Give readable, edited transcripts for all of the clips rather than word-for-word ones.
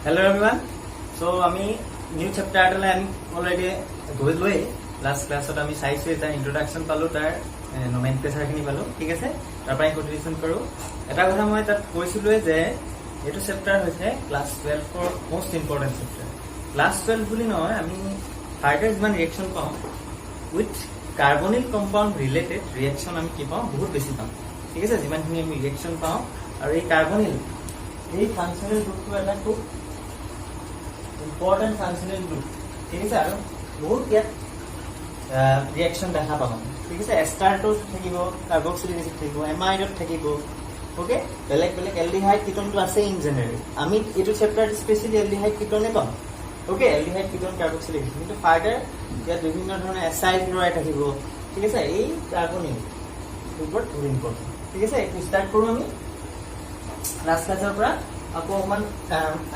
Hello everyone. So আমি new chapter এটালে আমি already গৈলোৱে last ক্লাছত আমি চাইছো এটা ইন্ট্ৰোডাকচন পালো তাৰ নমেনক্লেচাৰ খিনি পালো ঠিক আছে তাৰ পৰা কন্টিনিউশন কৰো এটা কথা মই তাত কৈছিলোৱে যে এটো চেপ্টাৰ হৈছে class 12 for most important chapter class 12 বুলি নহয় আমি ফাৰ্দাৰ যিমান ৰিঅ্যাকচন পাওঁ with carbonyl compound related reaction আমি কি পাওঁ বহুত বেছি পাওঁ ঠিক আছে যিমানখিনি আমি ৰিঅ্যাকচন পাওঁ আৰু এই কাৰ্বনিল এই ফাংচনেল গ্ৰুপটো এটা খুব important functional group ঠিক আছে আৰু বহুত ইয়াত ৰিঅ্যাকচন দেখা পাব ঠিক আছে এস্টাৰটোত থাকিব কাৰ্বক্সিলিক এসিড থাকিব এমাইডত থাকিব ওকে বেলেগ বেলেগ এলডিহাইড কিটোনটো আছে ইন জেনাৰেল আমি এটো চেপ্টাৰ স্পেশালি এলডিহাইড কিটোনে পাম okay aldehyde ketone carboxylic acid কিন্তু ফাৰ্দাৰ ইয়াত বিভিন্ন ধৰণৰ এসাইড ক্লোৰাইড থাকিব ঠিক আছে এই কাৰ্বনিল ওপৰত বহুত ইম্পৰ্টেন্ট ঠিক আছে একটু স্টাৰ্ট কৰো আমি লাষ্ট ক্লাছৰ পৰা আকৌ অকমান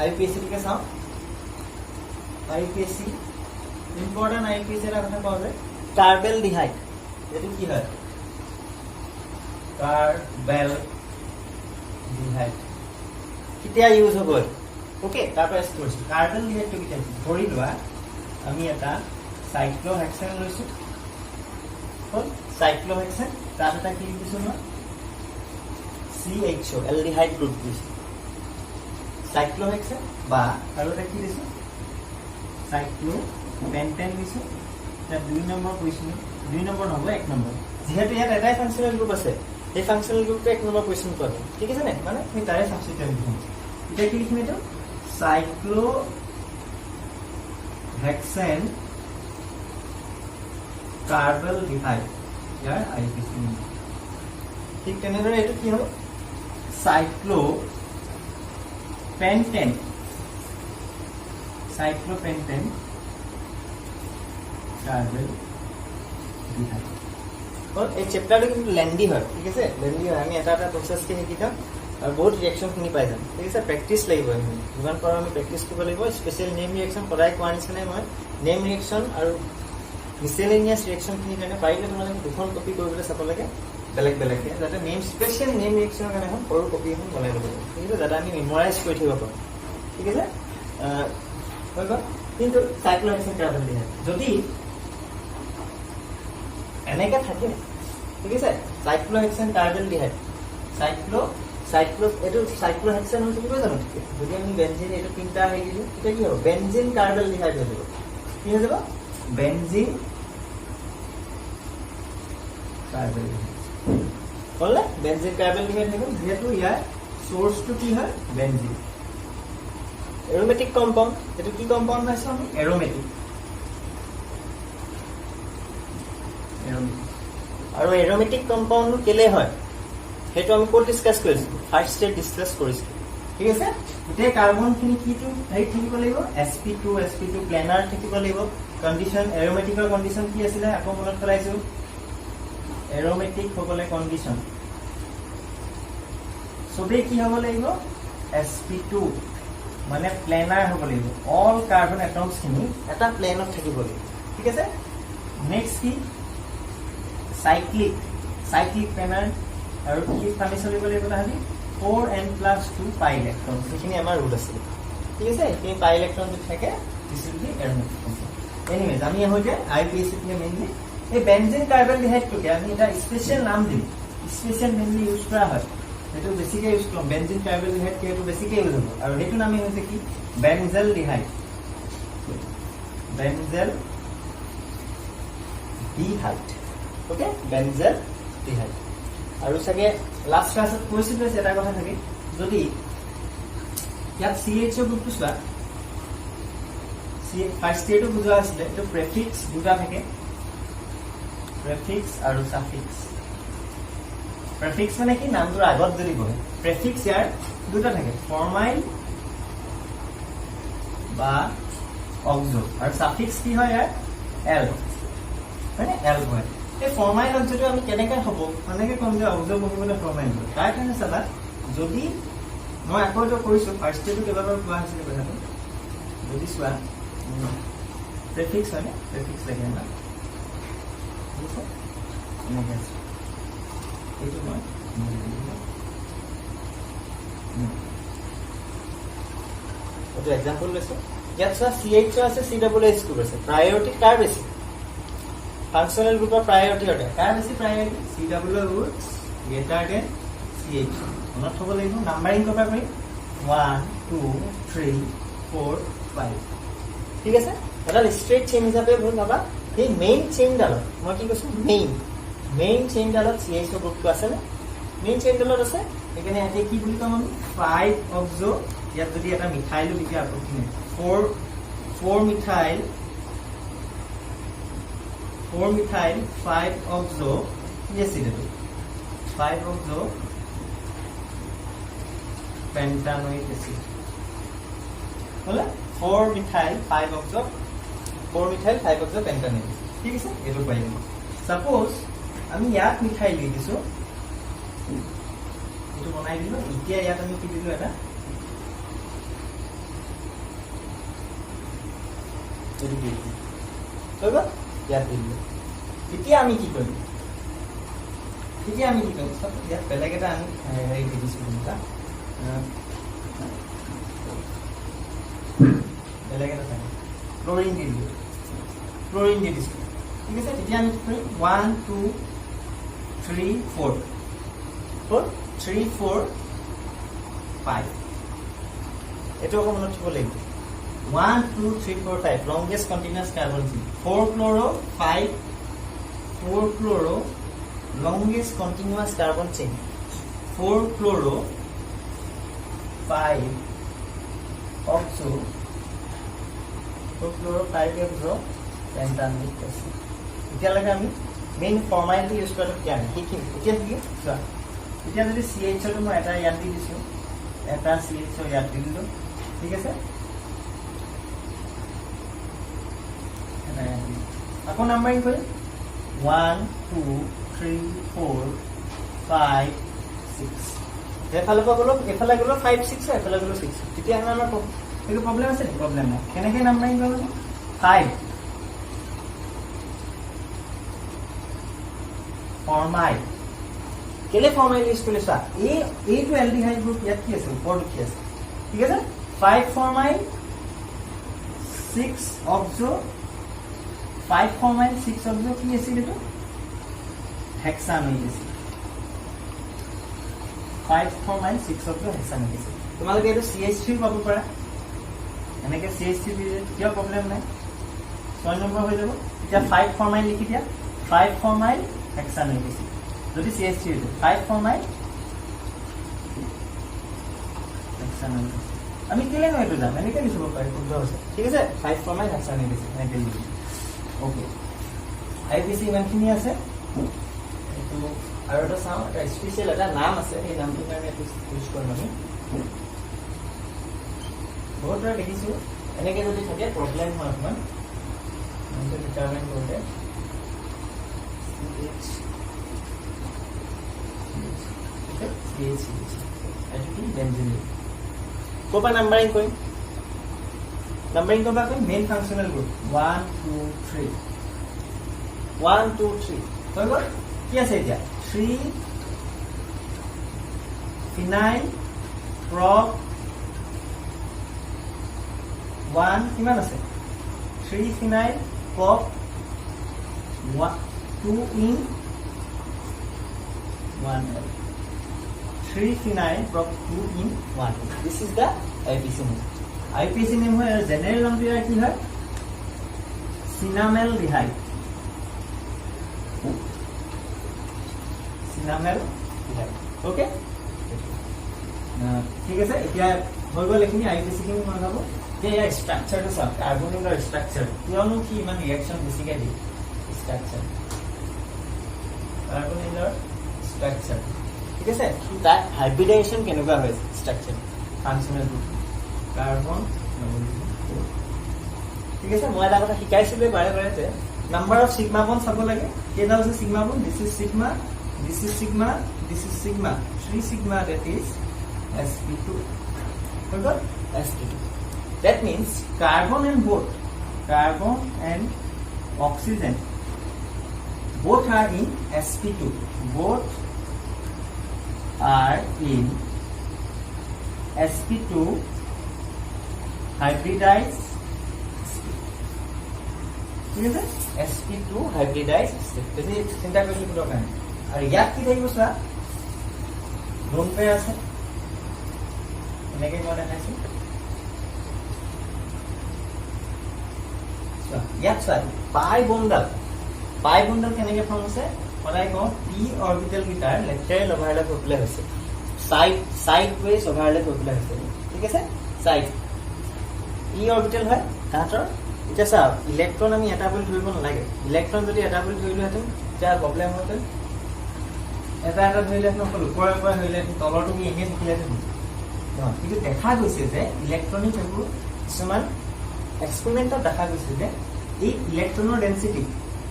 আইপিএসসি কে চাওঁ IPSC important IPSC এর কথা কওয়া যায় কার্বেলডিহাইড এটা কি হয় কার্বেলডিহাইড কিতিয়া ইউজ হ'ব ওকে তারপর এক্সপ্লোরেশন কার্বেলডিহাইড তো কি ধৰি লোৱা আমি এটা সাইক্লোহেক্সেন লৈছো কোন সাইক্লোহেক্সেন তার এটা কি দিছো না CHO এলডিহাইড গ্রুপ দিছো সাইক্লোহেক্সেন বা আৰু এটা কি দিছো সাইক্লোপেন্টেন দিছো এটা 2 নম্বৰ পজিশন 2 নম্বৰ হ'ব 1 নম্বৰ যেহেতু ইয়াত এটাই ফাংশনাল গ্ৰুপ আছে এই ফাংশনাল গ্ৰুপটো 1 নম্বৰ পজিশন পাব ঠিক আছে নে মানে আমি তাৰে সাবস্টিটিউট দিম এটা কি লিখিম এটা সাইক্লোহেক্সেন কাৰ্বলডিহাইড ইয়াৰ আইপিসি ঠিক তেনেদৰে এটো কি হ'ব সাইক্লোপেন্টেন সাইক্লোপেন্টেন কার্বলডিহাইড और এই চ্যাপ্টারটো কিন্তু লেন্দি হয় ঠিক আছে লেন্দি হয় আমি এটা এটা প্ৰসেস কে শিকিম আৰু বহুত ৰিঅ্যাকচন খিনি পাই যাম ঠিক আছে প্ৰেক্টিস লাগিব আমি যিমান পাৰো আমি প্ৰেক্টিস কৰিব লাগিব স্পেশাল নেম ৰিঅ্যাকচন পঢ়াই কোৱা নিচিনা মই নেম ৰিঅ্যাকচন আৰু মিসেলেনিয়াস ৰিঅ্যাকচন খিনি কাৰণে পাৰিলে তোমালোকে দুখন কপি কৰিবলৈ চাব লাগে বেলেগ বেলেগ যাতে নেম স্পেশাল নেম ৰিঅ্যাকচনৰ কাৰণে এখন সৰু কপি এখন বনাই ল'ব ঠিক আছে যাতে আমি মেমৰাইজ কৰি থব পাৰো ঠিক আছে কিন্তু সাইক্লোহেক্সেন কাৰ্বলডিহাইড যদি এনেকে থাকে ঠিক আছে সাইক্লোহেক্সেন কাৰ্বলডিহাইড এটো সাইক্লোহেক্সেন হৈ থাকিব জানো যদি আমি বেনজিন এটো তিনটা হৈ দিলো এটা কি হ'ব বেনজিন কাৰ্বলডিহাইড হৈ যাব কি হৈ যাব বেনজিন কাৰ্বলডিহাইড হলে বেনজিন কাৰ্বলডিহাইড হ'ব যেহেতু ইয়াৰ সোৰ্সটো কি হয় বেনজিন এৰোমেটিক কম্পাউন্ড এটো কি কম্পাউন্ড আছে আমি এৰোমেটিক আৰু এৰোমেটিক কম্পাউন্ড কেলে হয় হেতু আমি কোন ডিসকাস কৰিছো ফাৰ্স্ট স্টেপ ডিসকাস কৰিছো ঠিক আছে ইতে কাৰ্বন খিনি কিটো হেই থাকিব লাগিব sp2 প্লেনাৰ থাকিব লাগিব কন্ডিশন এৰোমেটিকৰ কন্ডিশন কি আছিল আকৌ মনত পেলাইছো এৰোমেটিক হ'বলে কন্ডিশন সবে কি হ'ব লাগিব sp2 মানে প্লেনাৰ হ'ব লাগিব অল কাৰ্বন এটমস খিনি এটা প্লেনত থাকিব লাগিব ঠিক আছে নেক্সট কি সাইক্লিক প্লেনাৰ আৰু কি পানি চলিব লাগিব তাহানি 4n+2 পাই ইলেক্ট্ৰন এইখিনি আমাৰ ৰুল আছে ঠিক আছে এই পাই ইলেক্ট্ৰন যে থাকে this will be aromatic compound anyways আমি হইছে আইপিএসসি কে মেইনলি এই বেনজিন কাৰ্বলডিহাইড টো কে আমি এটা স্পেশাল নাম দিম স্পেশাল মেইনলি ইউজ কৰা হয় এটো বেছিকে ইউজ কৰম বেনজিন কাৰ্বলডিহাইড কে এটো বেছিকে ইউজ হ'ব আৰু হেতু নামে হৈছে কি বেনজেলডিহাইড ওকে বেনজেলডিহাইড আৰু সকে লাষ্ট ক্লাছত কৈছিল যে এটা কথা থাকে যদি ইয়াত CHO গ্ৰুপটো চোৱা ফাৰ্স্ট স্টেটো বুজোৱা আছিল এটো প্ৰেফিক্স দুটা থাকে প্ৰেফিক্স আৰু সাফিক্স প্ৰেফিক্স মানে কি নামটোৰ আগত যদি বহে প্ৰেফিক্স ইয়াৰ দুটা থাকে ফৰ্মাইল বা অক্সো আৰু সাফিক্স কি হয় ইয়াৰ এল মানে এল হয় এই ফৰ্মাইল অক্সোটো আমি কেনেকৈ হ'ব মানেকে কম যে অক্সো বহিবলৈ ফৰ্মাইল হয় তাৰ কাৰণে চাবা যদি মই আকৌ এটা কৰিছো ফাৰ্স্ট স্টেটো কেইবাবাৰ কোৱা হৈছিল কথাটো যদি চোৱা প্ৰেফিক্স হয় প্ৰেফিক্স লাগে না ঠিক আছে এইটো মই এইটো এক্সাম্পল লৈছো ইয়াত চোৱা CH আছে COOH গ্ৰুপ আছে প্ৰায়োৰিটি কাৰ বেছি ফাংচনেল গ্ৰুপৰ প্ৰায়োৰিটি অৰ্ডাৰ কাৰ বেছি প্ৰায়োৰিটি COOH গ্ৰেটাৰ দেন CH মনত থব লাগিব নাম্বাৰিং কৰিব পাৰি 1 2 3 4 5 ঠিক আছে এটা স্ট্ৰেট চেইন হিচাপে ভুল ভাবা এই মেইন চেইন ডালত মই কি কৈছো মেইন চেইন ডালত CH গ্ৰুপটো আছে না মেইন চেইন ডালত আছে এখানে এতে কি বুলি কম আমি 5 অক্সো ইয়াত যদি এটা মিথাইল লিখি আপত্তি নাই 4 মিথাইল 5 অক্সো কি আছে এটা 5 অক্সো পেন্টানোইক এসিড হলো 4 মিথাইল 5 অক্সো পেন্টানোইক ঠিক আছে এটো পাই যাম সাপোজ আমি ইয়াত মিথাইল লিখি দিছো এটো বনাই দিলো এতিয়া ইয়াত আমি কি দিলো এটা এটো দিলো তবে ইয়াত দিলো এতিয়া আমি কি কৰিম সব ইয়াত বেলেগ এটা আমি হেৰি দিছো এটা বেলেগ এটা ক্লোৰিন দি দিছো ঠিক আছে এতিয়া আমি কি কৰিম 1 2 3 4 3 4 5 এটো আকৌ মনত থব লাগিব 1 2 3 4 5 longest continuous carbon chain 4 chloro longest continuous carbon chain 4 chloro 5 oxo 4 chloro 5 oxo pentanoic acid এতিয়া লাগে আমি মেইন ফৰ্মালিটি ইউজ কৰাটো কি আমি শিকিম এতিয়া কি চোৱা এতিয়া যদি CH টো মই এটা ইয়াত দি দিছো এটা CH ইয়াত দি দিলো ঠিক আছে আকৌ নাম্বাৰিং কৰি 1 2 3 4 5 6 এফালে গলো 5 6 এফালে গলো 6 তেতিয়া আমাৰ একো প্ৰবলেম আছে প্ৰবলেম নাই কেনেকৈ নাম্বাৰিং কৰিম 5 ফৰ্মাইল কেলে ফৰ্মাইল ইউজ কৰিছা এইটো এলডিহাইড গ্ৰুপ ইয়াত কি আছে ওপৰত কি আছে ঠিক আছে 5 ফৰ্মাইল 6 অক্সো 5 ফৰ্মাইল 6 অক্সো কি আছে এটো হেক্সানোইক এসিড 5 ফৰ্মাইল 6 অক্সো হেক্সানোইক এসিড তোমালোকে এটো CH3 পাব পাৰা এনেকে CH3 দিলে কিয় প্ৰবলেম নাই 6 নম্বৰ হৈ যাব এতিয়া 5 ফৰ্মাইল লিখি দিয়া 5 ফৰ্মাইল হেক্সানোইক এসিড যদি CH3 দিলে 5 ফৰ্মাইল হেক্সানোইক আমি কেলে নয় এটো জানো এনেকে লিখিব পাৰি শুদ্ধ আছে ঠিক আছে 5 ফৰ্মাইল হেক্সানোইক এসিড এনেকে লিখি ওকে আইপিসি ইমানখিনি আছে এটো আৰু এটা চাও এটা স্পেশাল এটা নাম আছে এই নামটো কাৰণে ইউজ কৰিম আমি বহুত দেখিছো এনেকে যদি থাকে প্ৰবলেম হয় অকমান আমি ডিটাৰমাইন কৰোতে কোপা নাম্বাৰিং কৰিম মেইন ফাংচনেল গ্ৰুপ 1 2 3 হৈ গ'ল কি আছে এতিয়া 3 ফিনাইল প্ৰপ 1 কিমান আছে 3 phenyl prop 2 in 1 3 phenyl prop 2 in 1 this is the IPC name है general नाम दिया की है cinnamaldehyde ओके ठीक আছে এতিয়া হৈ গ'ল এখিনি IPC খিনি মই ভাবো যে ইয়াৰ ষ্ট্ৰাকচাৰটো চাওক কাৰ্বনৰ ষ্ট্ৰাকচাৰ কিয়নো কি ইমান ৰিঅ্যাকশন বেছিকৈ দিয়ে ষ্ট্ৰাকচাৰ কাৰ্বনৰ ষ্ট্ৰাকচাৰ ঠিক আছে তাৰ হাইব্ৰিডাইজেশন কেনেকুৱা হয় ষ্ট্ৰাকচাৰ ফাংচনেল গ্ৰুপ কাৰ্বন ঠিক আছে মই এটা কথা শিকাইছিলো বাৰে বাৰে যে নাম্বাৰ অফ সিগমা বন্ড চাব লাগে কেইটা আছে sigma bond this is sigma 3 sigma that is sp2 okay sp2 that means carbon and oxygen both are in sp2 both are in sp2 hybridise ঠিক আছে sp2 হাইব্রিডাইজ বেছি চিন্তা কৰি দিব দৰকাৰ নাই আৰু ইয়াত কি থাকিব চোৱা লোন পেয়াৰ আছে এনেকৈ মই দেখাইছো ইয়াত চোৱা পাই বন্ডাল কেনেকৈ ফৰ্ম হৈছে সদায় কওঁ P orbital guitar lateral overlap হৈ পেলাই হৈছে সাইড ওয়েজ অভাৰলেপ হৈ পেলাই হৈছে ঠিক আছে সাইড পি অৰবিটেল হয় তাহাঁতৰ এতিয়া চা ইলেক্ট্ৰন আমি এটা বুলি ধৰিব নালাগে ইলেক্ট্ৰন যদি এটা বুলি ধৰিলোহেঁতেন তেতিয়া প্ৰব্লেম হ'লহেঁতেন এটা ধৰিলেহেঁতেন অকল ওপৰে ওপৰে ধৰিলেহেঁতেন তলৰটো কি এনেই থাকিলেহেঁতেন কিন্তু দেখা গৈছে যে ইলেক্ট্ৰনিক এইবোৰ কিছুমান এক্সপেৰিমেণ্টত দেখা গৈছে যে এই ইলেক্ট্ৰনৰ ডেনচিটি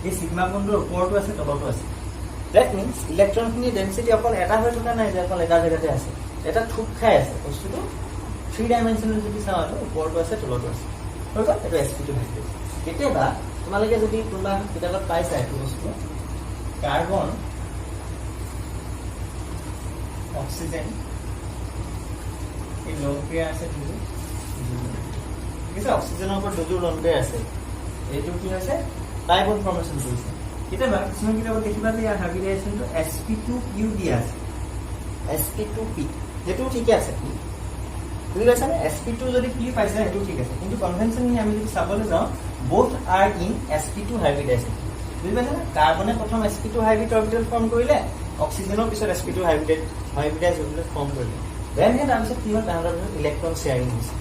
এই চিগমা বণ্ডৰ ওপৰতো আছে তলতো আছে ডেট মিনছ ইলেক্ট্ৰনখিনিৰ ডেনচিটি অকল এটা হৈ থকা নাই যে অকল এটা জেগাতে আছে এটা থুপ খাই আছে বস্তুটো 3 ডাইমেনশ্যনেল যদি চাওঁ ওপৰতো আছে তলতো আছে হৈ গ'ল এইটো sp2 হাইব্ৰিড কেতিয়াবা তোমালোকে যদি কোনোবা কিতাপত পাইছা এইটো বস্তু কাৰ্বন অক্সিজেন এই লং পেয়াৰ আছে ঠিক আছে অক্সিজেনৰ ওপৰত দুযোৰ লং পেয়াৰ আছে এইটো কি হৈছে টাই বন্ড ফৰ্মেশ্যন কৰিছে কেতিয়াবা কিছুমান কিতাপত দেখিবা যে ইয়াৰ হাইব্ৰিডাইজেশ্যনটো sp2p দিয়া আছে sp2p যেটো ঠিকে আছে বুজি পাইছানে sp2 যদি p পাইছে সেইটো ঠিক আছে কিন্তু কনভেনচনলি আমি যদি চাবলৈ যাওঁ both are in sp2 hybridization বুজি পাইছানে কাৰ্বনে প্ৰথম sp2 হাইব্ৰিড অৰবিটেল ফৰ্ম কৰিলে অক্সিজেনৰ পিছত sp2 হাইব্ৰিডাইজ অৰবিটেল ফৰ্ম কৰিলে দেন হে তাৰপিছত কি হ'ল তাহাঁতৰ ইলেক্ট্ৰন শ্বেয়াৰিং হৈছে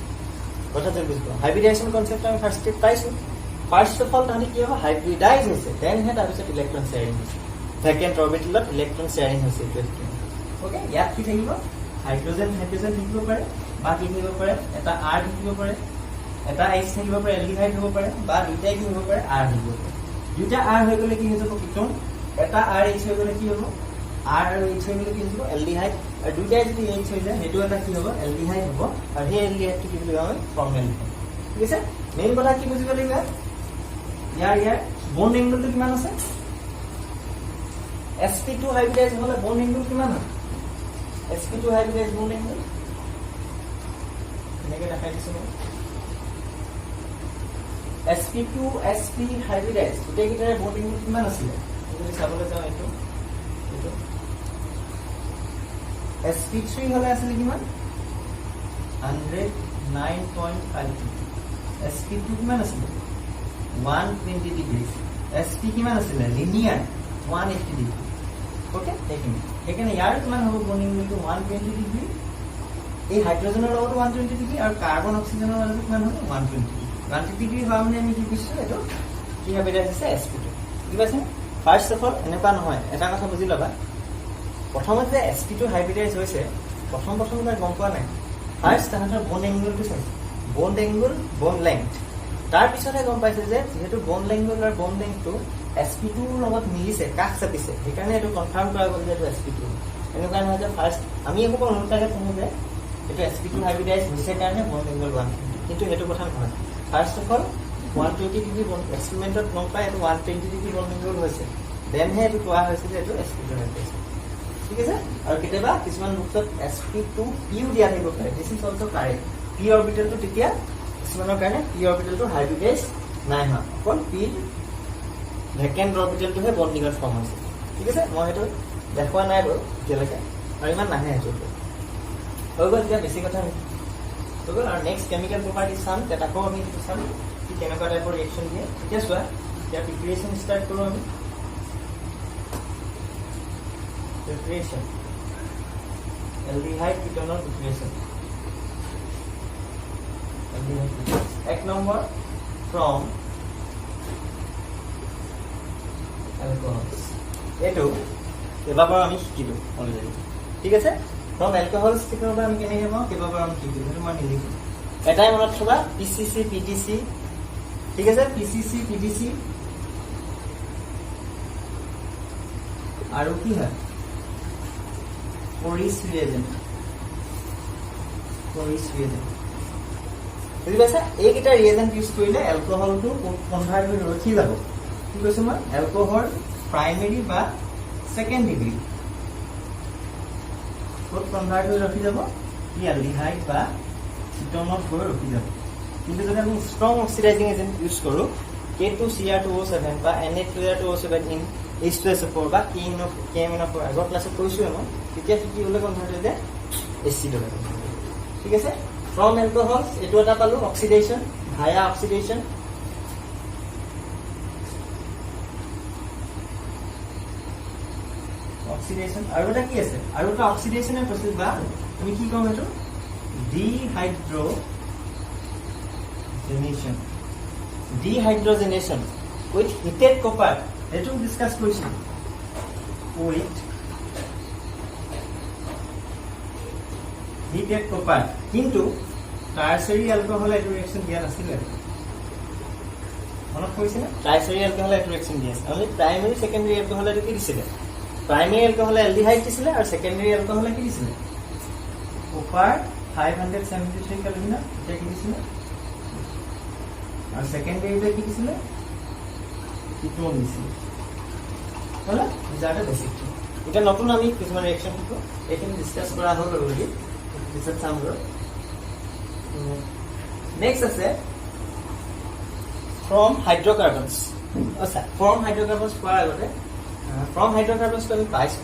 কথাটো বুজিব হাইব্ৰিডাইজেশ্যন কনচেপ্ট আমি ফাৰ্ষ্ট ষ্টেপ পাইছো ফাৰ্ষ্ট অফ অল তাহাঁতি কি হ'ব হাইব্ৰিডাইজ হৈছে দেন হে তাৰপিছত ইলেক্ট্ৰন শ্বেয়াৰিং হৈছে ভেকেণ্ট অৰবিটেলত ইলেক্ট্ৰন শ্বেয়াৰিং হৈছে ওকে ইয়াত কি থাকিব হাইড্ৰজেন থাকিব পাৰে বা কি থাকিব পাৰে এটা R থাকিব পাৰে এটা H থাকিব পাৰে এলডিহাইড হ'ব পাৰে বা দুটাই কি হ'ব পাৰে R থাকিব পাৰে দুটা R হৈ গ'লে কি হৈ যাব কিটোন এটা RH হৈ গ'লে কি হ'ব R আৰু H হৈ গ'লে কি হ'ব এলডিহাইড আৰু দুটাই যদি H হৈ যায় সেইটো এটা কি হ'ব এলডিহাইড হ'ব আৰু সেই এলডিহাইডটো কি বুলি কোৱা হয় ফৰ্মেলডিহাইড ঠিক আছে মেইন কথা কি বুজিব লাগিব ইয়াৰ বন্ড এংগলটো কিমান আছে sp2 হাইব্ৰিডাইজ হ'লে বন্ড এংগল কিমান হয় sp2 হাইব্ৰিডাইজ বন্ড এংগল এনেকৈ দেখাই দিছো sp2 sp হাইব্ৰিডাইজ গোটেইকেইটাৰে বন্ড এংগল কিমান আছিলে যদি চাবলৈ যাওঁ এইটো sp3 হ'লে আছিলে কিমান 109.5 sp2 কিমান আছিলে 120 ডিগ্ৰী sp কিমান আছিলে লিনিয়াৰ 180 ডিগ্ৰী ওকে সেইকাৰণে ইয়াৰ কিমান হ'ব বন্ড এংগলটো 120 ডিগ্ৰী এই হাইড্ৰজেনৰ লগতো 120 ডিগ্ৰী আৰু কাৰ্বন অক্সিজেনৰ লগত কিমান হ'ব 120 ডিগ্ৰী হোৱা মানে আমি কি কৈছো এইটো কি হাইব্ৰিডাইজ আছে sp2 বুজি পাইছে ফাৰ্ষ্ট অফ অল এনেকুৱা নহয় এটা কথা বুজি ল'বা প্ৰথমতে যে sp2 হাইব্ৰিডাইজ হৈছে প্ৰথম গম পোৱা নাই ফাৰ্ষ্ট তাহাঁতৰ বন্ড এংগলটো চাইছে বন্ড এংগল বন্ড লেংথ তাৰপিছতহে গম পাইছে যে যিহেতু বন্ড এংগল আৰু বন্ড লেংথটো sp2 লগত মিলিছে কাষ চাপিছে সেইকাৰণে এইটো কনফাৰ্ম কৰা গ'ল যে এইটো sp2 এনেকুৱা নহয় যে ফাৰ্ষ্ট আমি একো অনুতাকে শুনো যে এইটো sp2 হাইব্ৰিডাইজ হৈছে কাৰণে বন্ড এংগল 1 কিন্তু সেইটো কথা নহয় first of all 120 degree bond এক্সপেৰিমেণ্টত গম পাই এইটো 120 ডিগ্ৰী বন্ড এংগল হৈছে দেনহে এইটো কোৱা হৈছে যে এইটো sp2 হাইব্ৰিডাইজ ঠিক আছে আৰু কেতিয়াবা কিছুমান বুকত sp2p দিয়া থাকিব পাৰে this is also correct p অৰবিটেলটো তেতিয়া কিছুমানৰ কাৰণে p অৰবিটেলটো হাইব্ৰিডাইজ নাই হোৱা অকল p ভেকেণ্ট অৰবিটেলটোহে বন্ড এংগল ফৰ্ম হৈছে ঠিক আছে মই সেইটো দেখুৱা নাই বাৰু এতিয়ালৈকে আৰু ইমান নাহে সেইটো হৈ গ'ল এতিয়া বেছি কথা হৈ গ'ল আৰু নেক্সট কেমিকেল প্ৰপাৰ্টি চাম তাত আকৌ আমি সেইটো চাম কি কেনেকুৱা টাইপৰ ৰিয়েকশ্যন দিয়ে এতিয়া চোৱা এতিয়া প্ৰিপেৰেশ্যন ষ্টাৰ্ট কৰোঁ আমি preparation aldehyde ketonol preparation এক নম্বৰ from alcohols এইটো কেইবাবাৰ আমি শিকিলো অলৰেডি ঠিক আছে from alcohols কেইবাবাৰ আমি কেনেকৈ পাওঁ কেইবাবাৰ আমি শিকিলো সেইটো মই নিলিখো এটাই মনত থবা PCC PTC ঠিক আছে PCC PTC আৰু কি হয় Porous reagent বুজি পাইছা এইকেইটা ৰিয়েজেন্ট ইউজ কৰিলে এলকহলটো কনভাৰ্ট হৈ ৰখি যাব কি কৈছো মই এলকহল প্ৰাইমেৰী বা সেকেন্ড ডিগ্ৰী ক'ত কনভাৰ্ট হৈ ৰখি যাব ই এলডিহাইড বা কিটনত হৈ ৰখি যাব কিন্তু যদি আমি ষ্ট্ৰং অক্সিডাইজিং এজেন্ট ইউজ কৰোঁ K2Cr2O7 বা Na2Cr2O7 ইন H2SO4 বা KMnO4 আগৰ ক্লাছত কৈছোৱে মই তেতিয়া কি হ'লে কনভাৰ্ট হৈ যায় এচিড হৈ যায় ঠিক আছে ফ্ৰম এলকহল এটো এটা পালো অক্সিডেশন ভায়া অক্সিডেশন অক্সিডেশন আৰু এটা কি আছে আৰু এটা অক্সিডেশনৰ প্ৰসেস বা আমি কি কম এটো dehydrogenation with heated copper এটো ডিসকাস কৰিছো with heated copper কিন্তু টাৰ্চাৰি অ্যালকোহল এটো ৰিঅ্যাকশন দিয়া নাছিল মনত পৰিছে না টাৰ্চাৰি অ্যালকোহল এটো ৰিঅ্যাকশন দিয়া আছে অনলি প্ৰাইমাৰী সেকেন্ডাৰী অ্যালকোহল এটো কি দিছিলে प्राइमरी अल्कोहल एल्डिहाइड दिছিলে আৰু সেকেন্ডাৰী অ্যালকোহল কি দিছিলে কপাৰ 573 কেলভিন এটা কি দিছিলে আৰু সেকেন্ডাৰীটা কি দিছিলে কিটোন দিছিলে হলা জানা বেসিক এটা নতুন আমি কিছুমান ৰিঅ্যাকশন হ'ব এখানে ডিসকাস কৰা হ'ল অলৰেডি পিছত চাম নেক্সট আছে from hydrocarbons আচ্ছা from hydrocarbons কোৱাৰ আগতে from hydrocarbons to price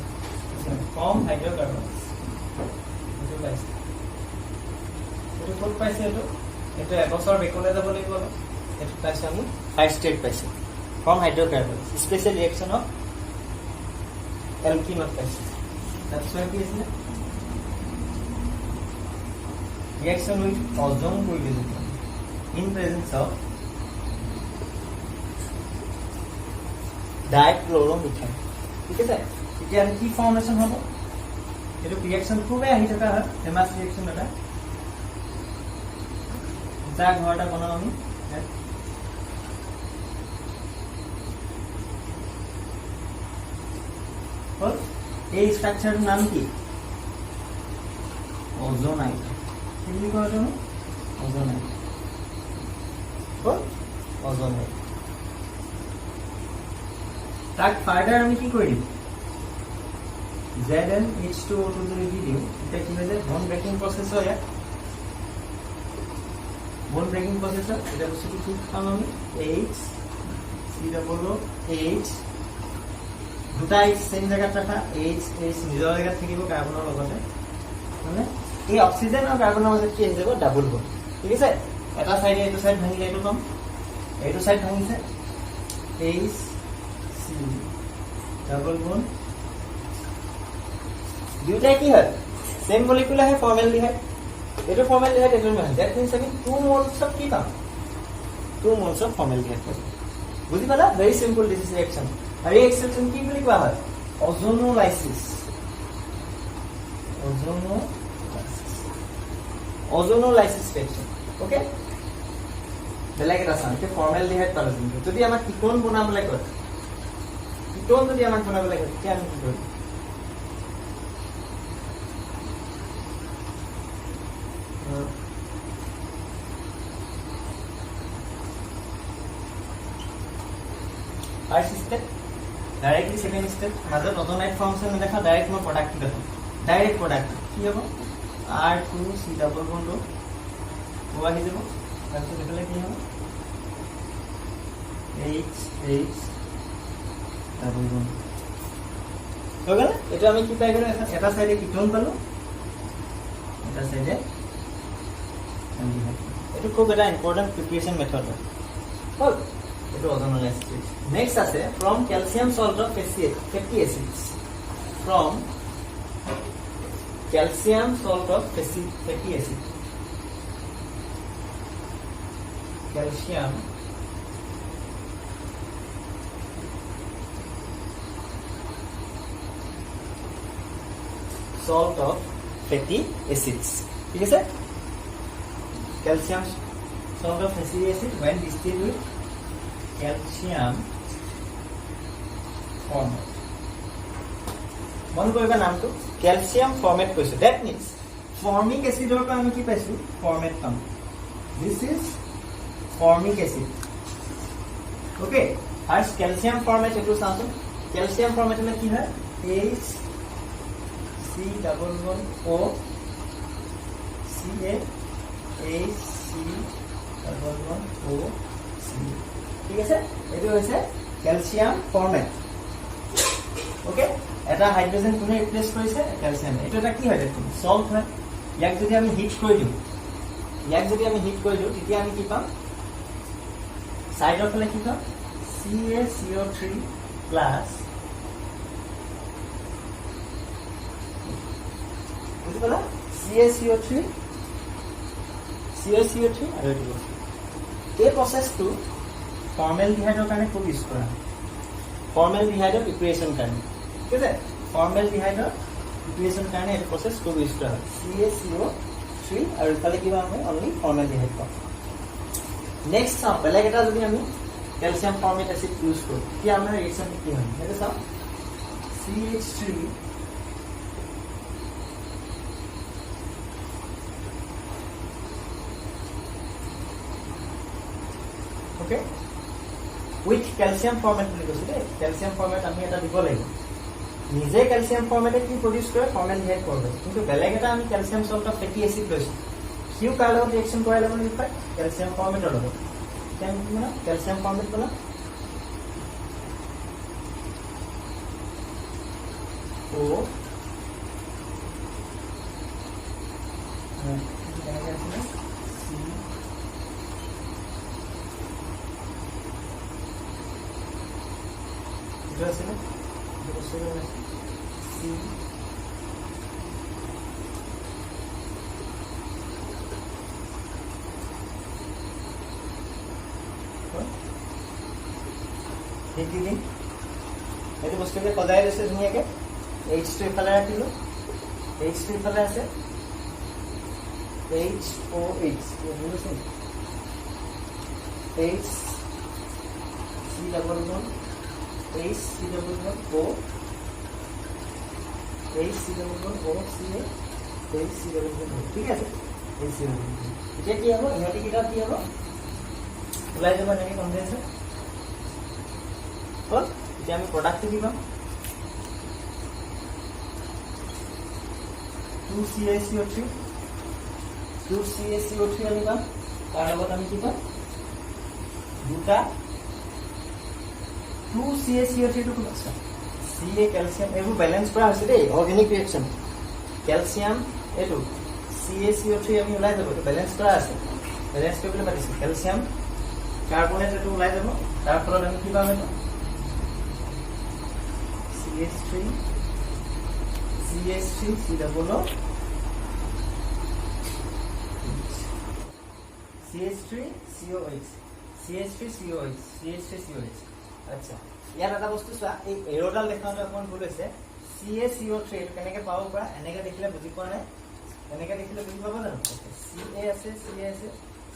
from hydrocarbons এটো price এটো কোন পাইছে এটো এবছৰ বেকলে যাব লাগিব এটো পাইছে আমি 5 স্টেট পাইছে from hydrocarbons special reaction of alkene of paise that's why কি আছে reaction with ozone polymerization in presence of dichloromethane ठीक है এতিয়া কি ফর্মেশন হ'ব এটো রিঅ্যাকশন খুবই আহি থকা হয় ফেমাস রিঅ্যাকশন এটা যা ঘৰটা বনাও আমি হল এই স্ট্ৰাকচাৰৰ নাম কি ওজোনাইট কি কয় জানো ওজোনাইট হল ওজোনাইট তাক ফার্দার আমি কি করি ZnH2O2 যদি দিও এটা কি হবে বন ব্রেকিং প্রসেস হয় বন ব্রেকিং প্রসেস এটা বস্তু কি পাম আমি H COOH দুটা H সেম জায়গাত রাখা H নিজৰ জায়গাত থাকিব কাৰ্বনৰ লগতে মানে এই অক্সিজেন আৰু কাৰ্বনৰ মাজত কি হৈ যাব ডাবল বন্ড ঠিক আছে এটা সাইডে এইটো সাইড ভাঙিলে এইটো পাম এইটো সাইড ভাঙিছে H डबल बॉन्ड দুটা কি হয় সেম মলিকুলার है ফর্মালডিহাইড এটা ফর্মালডিহাইড এর মানে দ্যাট মিন্স আমি 2 মোলস অফ কি পাম 2 মোলস অফ ফর্মালডিহাইড বুঝি পালা very simple this is reaction আর এই রিঅ্যাকশন কি বলি কোৱা হয় ওজোনোলাইসিস ওজোনোলাইসিস রিঅ্যাকশন ওকে বেলেগ এটা আছে ফর্মালডিহাইড পালো যদি আমাক কিটোন বনাবলৈ কয় কিটোন যদি আমাক বনাবলৈ কয় কি আমি কি কৰিম First step, directly second step, মাজত ওজোনাইট ফর্মশন দেখা ডাইরেক্ট মই প্রোডাক্ট দেখো ডাইরেক্ট প্রোডাক্ট কি হ'ব R2C ডাবল বন্ড ও আহি যাব তাৰপিছত এফালে কি হ'ব H ডাবল বন্ড হৈ গ'ল এটা আমি কি পাই গ'লো এটা সাইডে কিটোন পালো এটা সাইডে এটা খুব এটা ইম্পর্টেন্ট প্রিপারেশন মেথড হয় it was on last stage. Next আছে from calcium salt of fatty acids. From calcium salt of fatty acid. Calcium salt of fatty acids. ঠিক আছে calcium salt of fatty acid when distilled with calcium formate মন কৰিবা নামটো calcium format কৈছো that means formic অ্যাসিডৰ পৰা আমি কি পাইছো ফরমেট পাম this is formic acid okay first calcium format এটো চাওঁতো ক্যালসিয়াম ফরমেট হলে কি হয় H C double bond O C A H C double bond O C ঠিক আছে এটো হৈছে ক্যালসিয়াম ফরম্যাট ওকে এটা হাইড্রোজেন কোনে রিপ্লেস কৰিছে ক্যালসিয়াম এটো এটা কি হয় দেখুন সল্ট হয় ইয়াক যদি আমি হিট কৰি দিও তেতিয়া আমি কি পাম সাইডৰ ফালে কি পাম CaCO3 প্লাস বুঝলা CaCO3 আৰু এটো এই প্ৰসেসটো ফৰ্মালডিহাইডৰ কাৰণে খুব ইউজ কৰা ফৰ্মালডিহাইডৰ প্ৰিপাৰেচন কাৰণে ঠিক আছে ফৰ্মালডিহাইডৰ প্ৰিপাৰেচন কাৰণে এই প্ৰসেস খুব ইউজ কৰা CaCO3 আৰু ইফালে কিবা আমি অনলি ফর্মালডিহাইড পাম নেক্সট চাও বেলেগ এটা যদি আমি ক্যালসিয়াম ফর্মেট এসিড ইউজ কৰো কি আমাৰ ৰিয়েকচন কি হয় এটা চাও CH3 okay with calcium format বুলি কৈছে দে calcium format আমি এটা দিব লাগিব নিজে calcium format কি প্ৰডিউস কৰে ফৰ্মালডিহাইড কৰে কিন্তু বেলেগ এটা আমি calcium salt of fatty acid লৈছো কিউ কাৰ্ড ৰিয়েকচন কৰা লাগিব নি ফাক calcium format লগত কেন কি না calcium format বলা O Gracias. Sí. Repeating. Ito basta ke padai rese dunia ke H2 ifale rakilo H2 ifale ase HOH H C double bond H C double bond O H C double bond O C H C double bond ঠিক আছে H C double bond এটা কি হবে ইহতি কিটা কি হবে ওলাই যাব নাকি কনডেন্সার হল এটা আমি প্রোডাক্ট দিব 2CaCO3 আনিবা তাৰ লগত আমি কি পাম দুটা 2CaCO3 টু কোন আছে Ca ক্যালসিয়াম এটো ব্যালেন্স কৰা হৈছে দেই অৰ্গানিক ৰিঅ্যাকশন ক্যালসিয়াম এটো CaCO3 আমি ওলাই যাব এটো ব্যালেন্স কৰা আছে ব্যালেন্স কৰিবলৈ পাতিছে ক্যালসিয়াম কাৰ্বনেট এটো ওলাই যাব তাৰ ফলত আমি কি পাম এটো CH3 C double O CH3 COH আচ্ছা ইয়াৰ এটা বস্তু চোৱা এই এৰোডাল দেখাওঁতে অকমান ভুল হৈছে CaCO3 এটো কেনেকে পাব পৰা এনেকে দেখিলে বুজি পোৱা নাই এনেকে দেখিলে বুজি পাব জানো Ca আছে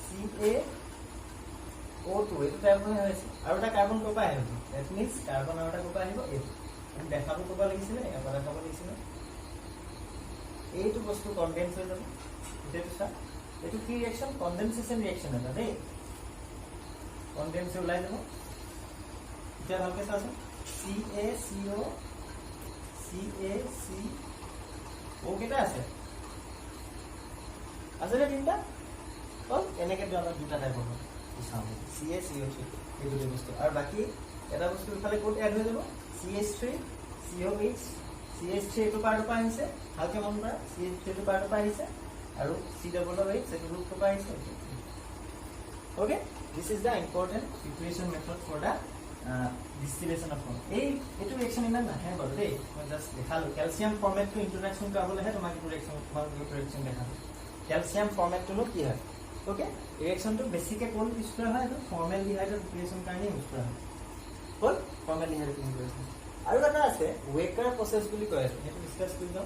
CaO2 এটো কার্বন হৈছে আৰু এটা কাৰ্বন কপা আহিব দ্যাট মিন্স কাৰ্বন আৰু এটা কপা আহিব এই আমি দেখাব কবা লাগিছিল এটা দেখাব লাগিছিল এইটো বস্তু কনডেন্স হৈ যাব এটো চা এটো কি ৰিঅ্যাকশন কনডেনসেশন ৰিঅ্যাকশন এটা দেই কনডেন্স ওলাই যাব এটা ভালকে চাচোন CaCO কেটা আছে আসলে তিনটা কল এনেকে আমরা দুটা টাইপ হ'ব সামনে CaCO3 এই দুটো বস্তু আর বাকি এটা বস্তু ইফালে কোড এড হৈ যাব CH3 COH CH3 এটো পাৰ্ট পাইছে হালকে মন কৰা CH3 এটো পাৰ্ট পাইছে আৰু COOH এটো গ্ৰুপ পাইছে okay this is the important preparation method for the distillation of form এটো রিঅ্যাকশন ইমান নাহে বাৰু দেই মই জাস্ট দেখালো ক্যালসিয়াম ফৰম্যাট টু ইন্ট্ৰোডাকশন কৰাবলেহে তোমাক এইটো ৰিঅ্যাকশন দেখালো ক্যালসিয়াম ফৰম্যাট টু কি হয় ওকে ৰিঅ্যাকশন টু বেসিকে কোন ইউজ কৰা হয় তো ফৰ্মালডিহাইডৰ প্ৰিপাৰেচন কাৰণে ইউজ কৰা হয় কোন ফৰ্মালডিহাইড প্ৰিপাৰেচন আৰু এটা আছে ওয়েকাৰ প্ৰসেস বুলি কয় এটো ডিসকাস কৰি যাও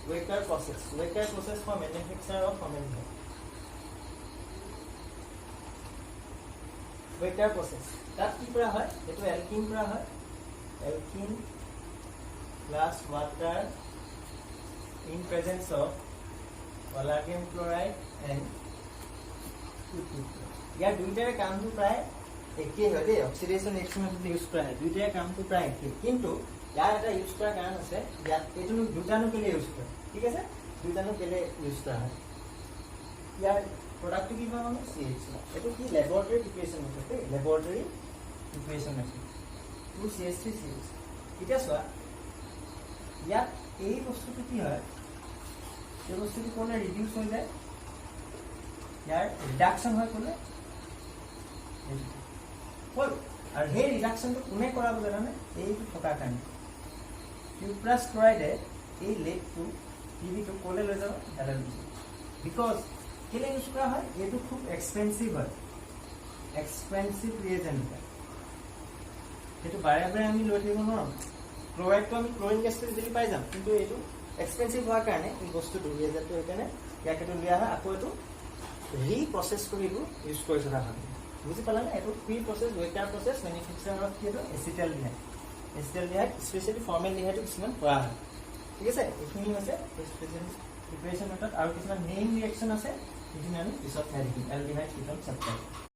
Wacker process for manufacture of formaldehyde Wacker process তাত কি কৰা হয় এটো অ্যালকিন কৰা হয় alkene plus water in presence of palladium chloride and ইয়াৰ দুইটাৰে কামটো প্ৰায় একেই হয় দেই অক্সিডেশন ৰিঅ্যাকশনত ইউজ কৰা হয় দুইটাৰে কামটো প্ৰায় একেই কিন্তু ইয়াৰ এটা ইউজ কৰাৰ কাৰণ আছে ইয়াত এইটো দুটানো কেলে ইউজ কৰে ঠিক আছে দুটানো কেলে ইউজ কৰা হয় ইয়াৰ প্ৰডাক্টটো কি হয় মানে CH এইটো কি ল্যাবৰেটৰী প্ৰিপাৰেচন মেথড দেই ল্যাবৰেটৰী প্ৰিপাৰেচন মেথড 2CH3CH এতিয়া চোৱা ইয়াত এই বস্তুটো কি হয় এই বস্তুটো কোনে ৰিডিউস হৈ যায় ইয়াৰ ৰিডাকশন হয় কোনে হ'ল আৰু সেই ৰিডাকশনটো কোনে কৰাব জানানে এইটো থকাৰ কাৰণে কিউপ্ৰাছ ক্লৰাইডে এই লেটটো পিভিটো কোলে লৈ যাব এটা বিকজ কেলে ইউজ কৰা হয় এইটো খুব এক্সপেন্সিভ হয় এক্সপেন্সিভ ৰিয়েজেন্ট হয় এইটো বাৰে বাৰে আমি লৈ থাকিব নোৱাৰোঁ ক্লৰাইডটো আমি ক্লৰিন গেছটো ইজিলি পাই যাম কিন্তু এইটো এক্সপেন্সিভ হোৱাৰ কাৰণে এই বস্তুটো ৰিয়েজেন্টটো সেইকাৰণে ইয়াক এইটো দিয়া হয় আকৌ এইটো ৰিপ্ৰচেছ কৰি এইটো ইউজ কৰি থকা হয় বুজি পালানে এইটো প্ৰি প্ৰচেছ ৱেটাৰ প্ৰচেছ মেনুফেকচাৰত কি এইটো এচিটেলডিহাইড স্পেচিয়েলি ফৰ্মেলডিহাইডটো কিছুমান কৰা হয় ঠিক আছে এইখিনি হৈছে প্ৰিপাৰেচন মেথড আৰু কিছুমান মেইন ৰিয়েকশ্যন আছে সেইখিনি আমি পিছত চাই থাকিম এলডিহাইড কিটন চেপ্টাৰ